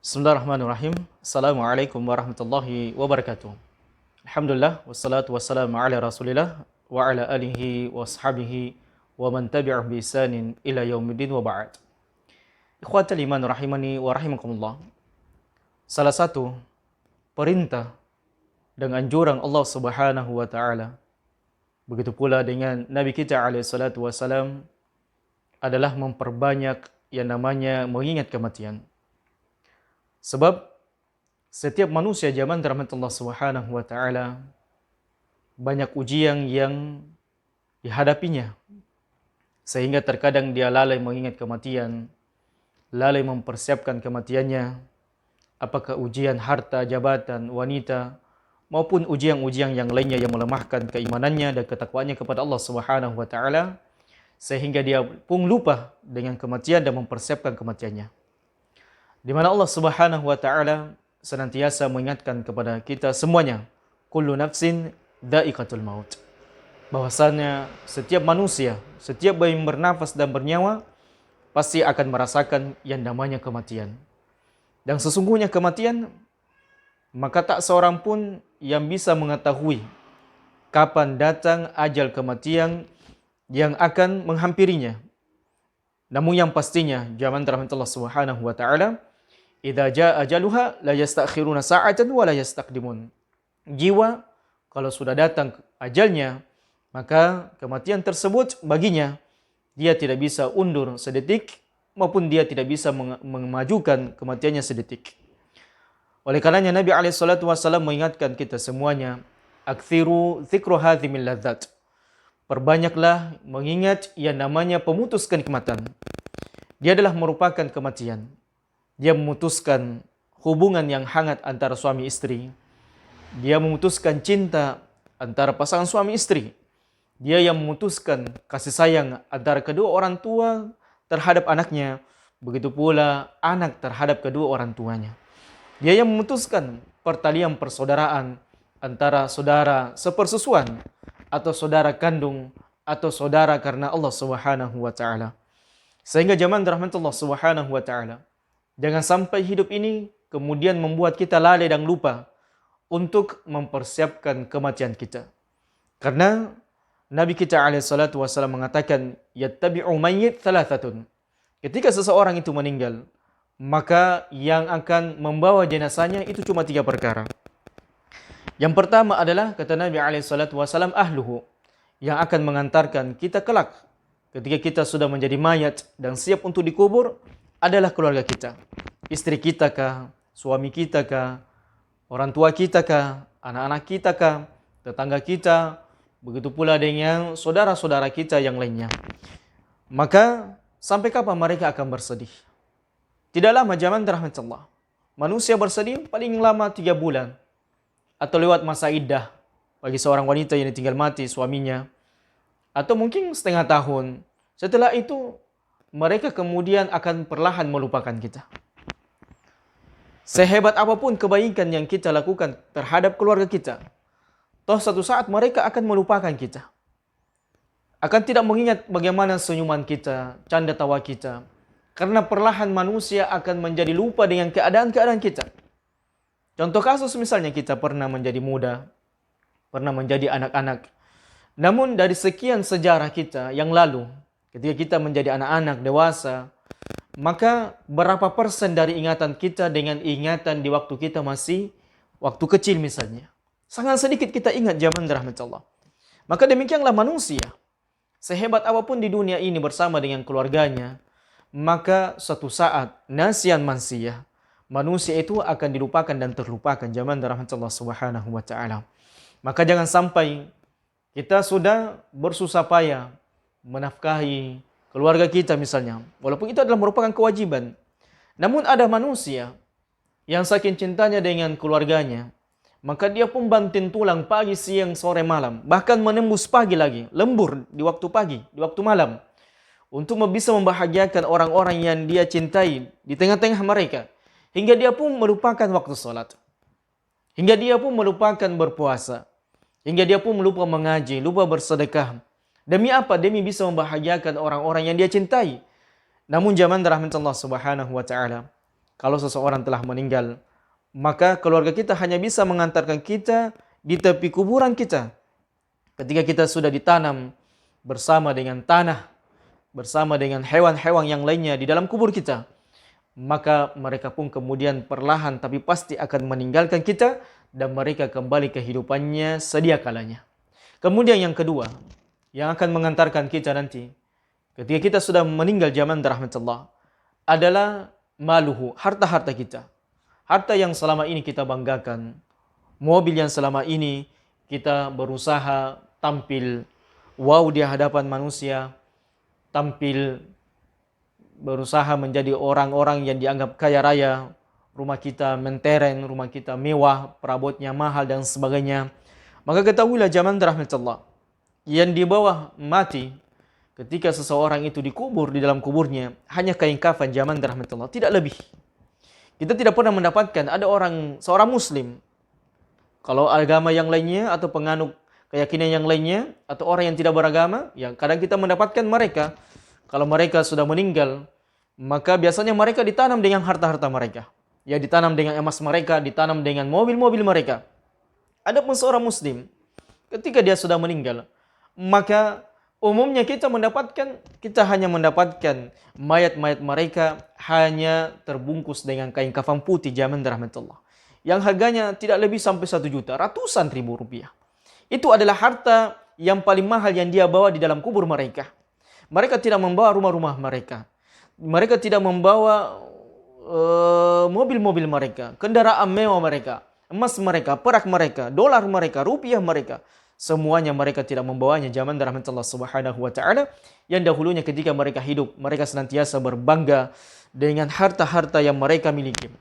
Bismillahirrahmanirrahim. Assalamualaikum warahmatullahi wabarakatuh. Alhamdulillah wassalatu wassalamu ala Rasulillah wa ala alihi wa ashabihi wa man tabi'ah bi ihsanin ila yaumiddin wa ba'd. Ikhwatal iman rahimani wa rahimakumullah. Salah satu perintah dan anjuran Allah Subhanahu wa taala, begitu pula dengan Nabi kita alaihi salatu wassalam, adalah memperbanyak yang namanya mengingat kematian. Sebab setiap manusia zaman rahmat Allah Subhanahu wa taala banyak ujian yang dihadapinya, sehingga terkadang dia lalai mengingat kematian, lalai mempersiapkan kematiannya, apakah ujian harta, jabatan, wanita, maupun ujian-ujian yang lainnya yang melemahkan keimanannya dan ketakwaannya kepada Allah Subhanahu wa taala, sehingga dia pun lupa dengan kematian dan mempersiapkan kematiannya. Di mana Allah Subhanahu wa taala senantiasa mengingatkan kepada kita semuanya, kullu nafsin dha'iqatul maut. Bahwasanya setiap manusia, setiap yang bernafas dan bernyawa pasti akan merasakan yang namanya kematian. Dan sesungguhnya kematian, maka tak seorang pun yang bisa mengetahui kapan datang ajal kematian yang akan menghampirinya. Namun yang pastinya, zaman rahmat Allah Subhanahu wa taala, idza jaa ajaluha la yastakhiruna sa'atan wa la yastaqdimun. Jiwa kalau sudah datang ajalnya, maka kematian tersebut baginya dia tidak bisa undur sedetik maupun dia tidak bisa memajukan kematiannya sedetik. Oleh karenanya Nabi alaihi salatu wasallam mengingatkan kita semuanya, aktsiru dzikru hadhimil ladzat. Perbanyaklah mengingat yang namanya pemutus kenikmatan. Dia adalah merupakan kematian. Dia memutuskan hubungan yang hangat antara suami istri. Dia memutuskan cinta antara pasangan suami istri. Dia yang memutuskan kasih sayang antara kedua orang tua terhadap anaknya. Begitu pula anak terhadap kedua orang tuanya. Dia yang memutuskan pertalian persaudaraan antara saudara sepersusuan atau saudara kandung atau saudara karena Allah Subhanahu wa taala. Sehingga zaman rahmatullah Subhanahu wa taala, jangan sampai hidup ini kemudian membuat kita lalai dan lupa untuk mempersiapkan kematian kita. Karena Nabi kita alaihi salatu wasallam mengatakan, yattabi'u mayyit thalathatun. Ketika seseorang itu meninggal, maka yang akan membawa jenazahnya itu cuma 3 perkara. Yang pertama adalah, kata Nabi alaihi salatu wasallam, ahluhu, yang akan mengantarkan kita kelak ketika kita sudah menjadi mayat dan siap untuk dikubur, adalah keluarga kita. Istri kita kah, suami kita kah, orang tua kita kah, anak-anak kita kah, tetangga kita, begitu pula dengan saudara-saudara kita yang lainnya. Maka sampai kapan mereka akan bersedih? Tidak lama zaman rahmat Allah. Manusia bersedih paling lama 3 bulan. Atau lewat masa iddah bagi seorang wanita yang ditinggal mati suaminya. Atau mungkin setengah tahun. Setelah itu mereka kemudian akan perlahan melupakan kita. Sehebat apapun kebaikan yang kita lakukan terhadap keluarga kita, toh satu saat mereka akan melupakan kita. Akan tidak mengingat bagaimana senyuman kita, canda tawa kita. Karena perlahan manusia akan menjadi lupa dengan keadaan-keadaan kita. Contoh kasus misalnya kita pernah menjadi muda, pernah menjadi anak-anak. Namun dari sekian sejarah kita yang lalu, ketika kita menjadi anak-anak dewasa, maka berapa persen dari ingatan kita dengan ingatan di waktu kita masih waktu kecil misalnya? Sangat sedikit kita ingat zaman rahmat Allah. Maka demikianlah manusia. Sehebat apapun di dunia ini bersama dengan keluarganya, maka suatu saat nasiyan mansiyah, manusia itu akan dilupakan dan terlupakan zaman rahmat Allah Subhanahu wa taala. Maka jangan sampai kita sudah bersusah payah menafkahi keluarga kita misalnya, walaupun itu adalah merupakan kewajiban. Namun ada manusia yang saking cintanya dengan keluarganya, maka dia pun banting tulang pagi, siang, sore, malam, bahkan menembus pagi lagi, lembur di waktu pagi, di waktu malam, untuk bisa membahagiakan orang-orang yang dia cintai di tengah-tengah mereka, hingga dia pun melupakan waktu salat, hingga dia pun melupakan berpuasa, hingga dia pun lupa mengaji, lupa bersedekah. Demi apa? Demi bisa membahagiakan orang-orang yang dia cintai. Namun zaman rahmat Allah Subhanahu wa taala, kalau seseorang telah meninggal, maka keluarga kita hanya bisa mengantarkan kita di tepi kuburan kita. Ketika kita sudah ditanam bersama dengan tanah, bersama dengan hewan-hewan yang lainnya di dalam kubur kita, maka mereka pun kemudian perlahan tapi pasti akan meninggalkan kita dan mereka kembali kehidupannya sedia kalanya. Kemudian yang kedua, yang akan mengantarkan kita nanti ketika kita sudah meninggal zaman rahmatullah adalah maluhu, harta-harta kita. Harta yang selama ini kita banggakan, mobil yang selama ini kita berusaha tampil wow di hadapan manusia, tampil berusaha menjadi orang-orang yang dianggap kaya raya, rumah kita menteren, rumah kita mewah, perabotnya mahal dan sebagainya. Maka ketahuilah zaman rahmatullah, yang di bawah mati ketika seseorang itu dikubur di dalam kuburnya hanya kain kafan zaman rahmatullah, tidak lebih. Kita tidak pernah mendapatkan ada seorang muslim, kalau agama yang lainnya atau penganut keyakinan yang lainnya atau orang yang tidak beragama, ya kadang kita mendapatkan mereka kalau mereka sudah meninggal, maka biasanya mereka ditanam dengan harta-harta mereka. Ya ditanam dengan emas mereka, ditanam dengan mobil-mobil mereka. Adapun seorang muslim, ketika dia sudah meninggal, maka umumnya kita hanya mendapatkan mayat-mayat mereka hanya terbungkus dengan kain kafan putih zaman rahmatullah, yang harganya tidak lebih sampai 1 juta, ratusan ribu rupiah. Itu adalah harta yang paling mahal yang dia bawa di dalam kubur mereka. Mereka tidak membawa rumah-rumah mereka. Mereka tidak membawa mobil-mobil mereka, kendaraan mewah mereka, emas mereka, perak mereka, dolar mereka, rupiah mereka. Semuanya mereka tidak membawanya zaman rahmatullah subhanahu wa ta'ala. Yang dahulunya ketika mereka hidup, mereka senantiasa berbangga dengan harta-harta yang mereka miliki.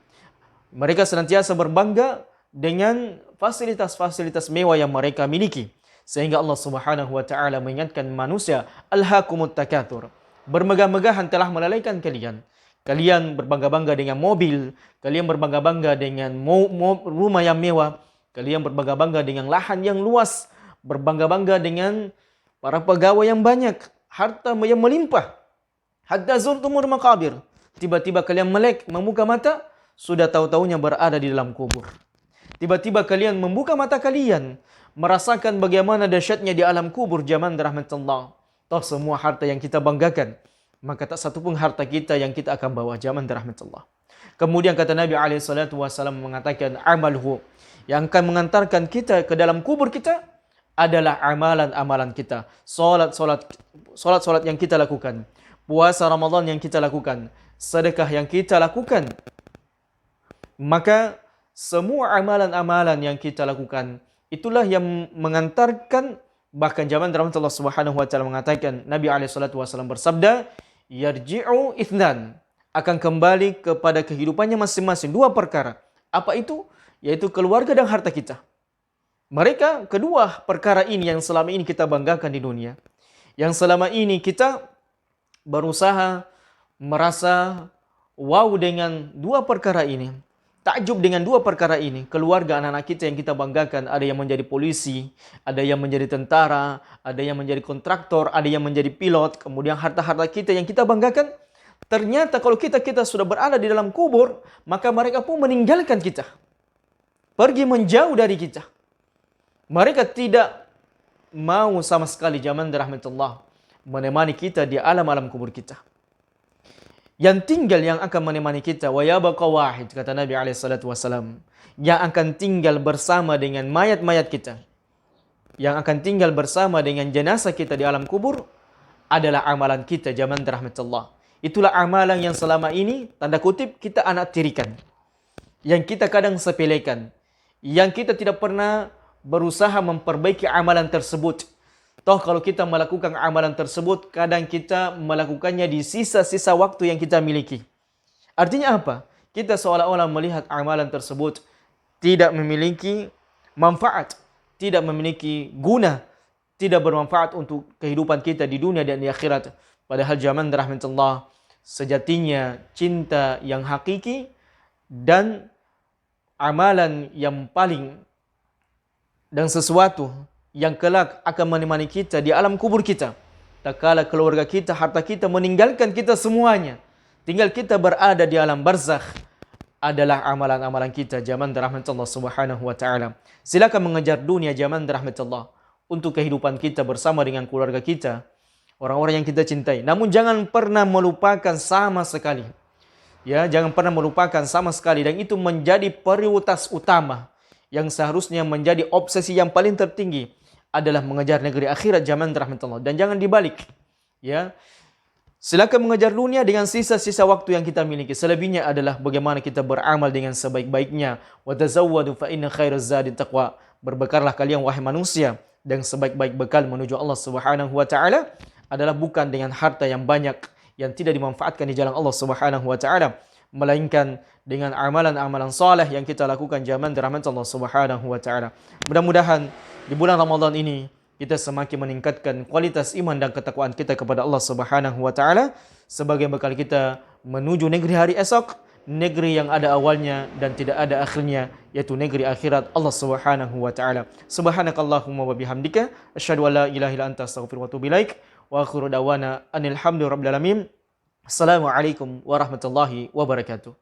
Mereka senantiasa berbangga dengan fasilitas-fasilitas mewah yang mereka miliki. Sehingga Allah subhanahu wa ta'ala mengingatkan manusia, alhaakumut takatsur. Bermegah-megahan telah melalaikan kalian. Kalian berbangga-bangga dengan mobil, kalian berbangga-bangga dengan rumah yang mewah, kalian berbangga-bangga dengan lahan yang luas, berbangga-bangga dengan para pegawai yang banyak, harta yang melimpah. Hatta zurtumul maqabir. Tiba-tiba kalian melek, membuka mata, sudah tahu-tahunya berada di dalam kubur. Tiba-tiba kalian membuka mata kalian, merasakan bagaimana dahsyatnya di alam kubur zaman rahmatullah. Toh semua harta yang kita banggakan, maka tak satu pun harta kita yang kita akan bawa zaman rahmatullah. Kemudian kata Nabi SAW mengatakan, amalhu, yang akan mengantarkan kita ke dalam kubur kita adalah amalan-amalan kita. Solat yang kita lakukan, puasa Ramadan yang kita lakukan, sedekah yang kita lakukan. Maka semua amalan-amalan yang kita lakukan, itulah yang mengantarkan. Bahkan zaman rahmatullah subhanahu wa ta'ala mengatakan, Nabi SAW bersabda, yarji'u ithnan, akan kembali kepada kehidupannya masing-masing 2 perkara. Apa itu? Yaitu keluarga dan harta kita. Mereka kedua perkara ini yang selama ini kita banggakan di dunia. Yang selama ini kita berusaha merasa wow dengan 2 perkara ini. Takjub dengan 2 perkara ini. Keluarga anak-anak kita yang kita banggakan, ada yang menjadi polisi, ada yang menjadi tentara, ada yang menjadi kontraktor, ada yang menjadi pilot. Kemudian harta-harta kita yang kita banggakan, ternyata kalau kita sudah berada di dalam kubur, maka mereka pun meninggalkan kita, pergi menjauh dari kita. Mereka tidak mau sama sekali zaman rahmatullah menemani kita di alam-alam kubur kita. Yang tinggal yang akan menemani kita, wa yabqa wahid, kata Nabi SAW, yang akan tinggal bersama dengan mayat-mayat kita, yang akan tinggal bersama dengan jenazah kita di alam kubur, adalah amalan kita zaman rahmatullah. Itulah amalan yang selama ini, tanda kutip, kita anak tirikan, yang kita kadang sepelekan, yang kita tidak pernah berusaha memperbaiki amalan tersebut. Toh kalau kita melakukan amalan tersebut, kadang kita melakukannya di sisa-sisa waktu yang kita miliki. Artinya apa? Kita seolah-olah melihat amalan tersebut tidak memiliki manfaat, tidak memiliki guna, tidak bermanfaat untuk kehidupan kita di dunia dan di akhirat. Padahal zaman rahmatullah, sejatinya cinta yang hakiki dan amalan yang paling dan sesuatu yang kelak akan menemani kita di alam kubur kita. Tak kala keluarga kita, harta kita meninggalkan kita semuanya, tinggal kita berada di alam barzakh, adalah amalan-amalan kita zaman rahmat Allah Subhanahu wa taala. Silakan mengejar dunia zaman rahmat Allah untuk kehidupan kita bersama dengan keluarga kita, orang-orang yang kita cintai. Namun jangan pernah melupakan sama sekali. Ya, jangan pernah melupakan sama sekali, dan itu menjadi prioritas utama yang seharusnya menjadi obsesi yang paling tertinggi adalah mengejar negeri akhirat zaman rahmat Allah, dan jangan dibalik. Ya, silakan mengejar dunia dengan sisa-sisa waktu yang kita miliki. Selebihnya adalah bagaimana kita beramal dengan sebaik-baiknya. Wa tazawwadu fa inna khairaz zadi taqwa. Berbekallah kalian wahai manusia, dan sebaik-baik bekal menuju Allah Subhanahu wa taala adalah bukan dengan harta yang banyak yang tidak dimanfaatkan di jalan Allah Subhanahu wa taala, melainkan dengan amalan-amalan saleh yang kita lakukan zaman rahmat Allah Subhanahu wa taala. Mudah-mudahan di bulan Ramadan ini kita semakin meningkatkan kualitas iman dan ketakwaan kita kepada Allah Subhanahu wa taala sebagai bekal kita menuju negeri hari esok, negeri yang ada awalnya dan tidak ada akhirnya, yaitu negeri akhirat Allah Subhanahu wa taala. Subhanakallahumma wa bihamdika asyhadu an la ilaha illa anta astaghfiruka wa atubu ilaik. Wa akhiru dawana anil hamdulillahi rabbil alamin. Assalamualaikum warahmatullahi wabarakatuh.